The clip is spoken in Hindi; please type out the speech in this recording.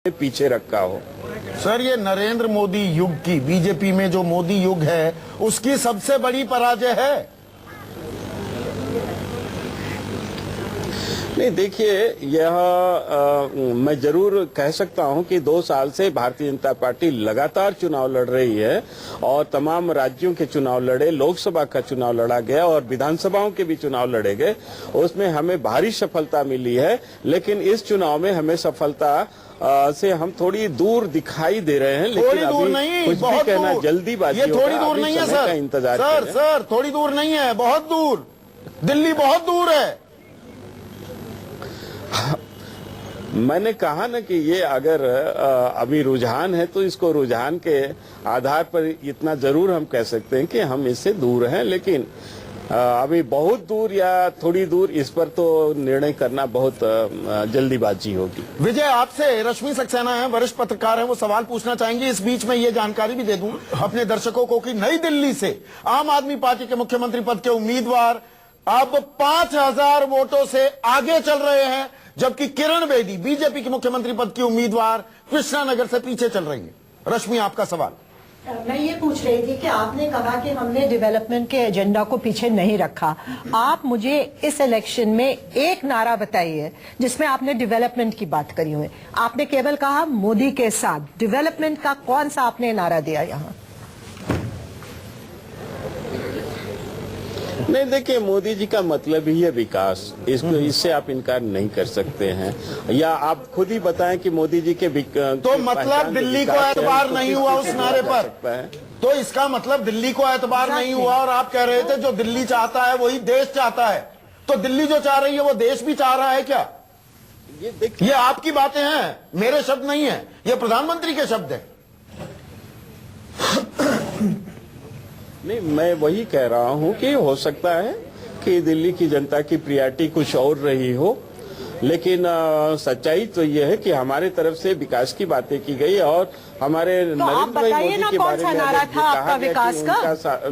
पीछे रखा हो। सर, ये नरेंद्र मोदी युग की बीजेपी में जो मोदी युग है उसकी सबसे बड़ी पराजय है। नहीं, देखिए, मैं जरूर कह सकता हूं कि 2 साल से भारतीय जनता पार्टी लगातार चुनाव लड़ रही है और तमाम राज्यों के चुनाव लड़े, लोकसभा का चुनाव लड़ा गया और विधानसभाओं के भी चुनाव लड़े गए। उसमें हमें भारी सफलता मिली है, लेकिन इस चुनाव में हमें सफलता से हम थोड़ी दूर दिखाई दे रहे हैं। लेकिन थोड़ी दूर नहीं, कुछ बहुत भी कहना दूर। जल्दीबाजी ये थोड़ी दूर नहीं है सर। इंतजार सर, थोड़ी दूर नहीं है, बहुत दूर। दिल्ली बहुत दूर है। मैंने कहा ना कि ये अगर अभी रुझान है तो इसको रुझान के आधार पर इतना जरूर हम कह सकते हैं कि हम इससे दूर हैं, लेकिन अभी बहुत दूर या थोड़ी दूर, इस पर तो निर्णय करना बहुत जल्दीबाजी होगी। विजय, आपसे रश्मि सक्सेना है, वरिष्ठ पत्रकार हैं, वो सवाल पूछना चाहेंगे। इस बीच में ये जानकारी भी दे दूं अपने दर्शकों को कि नई दिल्ली से आम आदमी पार्टी के मुख्यमंत्री पद के उम्मीदवार अब 5000 वोटों से आगे चल रहे हैं, जबकि किरण बेदी बीजेपी के मुख्यमंत्री पद की उम्मीदवार कृष्णानगर से पीछे चल रही है। रश्मि, आपका सवाल। मैं ये पूछ रही थी कि आपने कहा कि हमने डेवलपमेंट के एजेंडा को पीछे नहीं रखा। आप मुझे इस इलेक्शन में एक नारा बताइए जिसमें आपने डेवलपमेंट की बात करी हुई। आपने केवल कहा मोदी के साथ, डेवलपमेंट का कौन सा आपने नारा दिया यहाँ? नहीं, देखिए, मोदी जी का मतलब ही है विकास। इससे आप इनकार नहीं कर सकते हैं। या आप खुद ही बताएं कि मोदी जी के तो मतलब दिल्ली को एतबार नहीं हुआ उस नारे पर? तो इसका मतलब दिल्ली को एतबार नहीं हुआ। और आप कह रहे थे जो दिल्ली चाहता है वही देश चाहता है। तो दिल्ली जो चाह रही है वो देश भी चाह रहा है क्या? ये आपकी बातें हैं, मेरे शब्द नहीं है, ये प्रधानमंत्री के शब्द हैं। नहीं, मैं वही कह रहा हूं कि हो सकता है कि दिल्ली की जनता की प्रायोरिटी कुछ और रही हो, लेकिन सच्चाई तो ये है कि हमारे तरफ से विकास की बातें की गई और हमारे तो नरेंद्र भाई मोदी के बारे में नारा था आपका विकास का?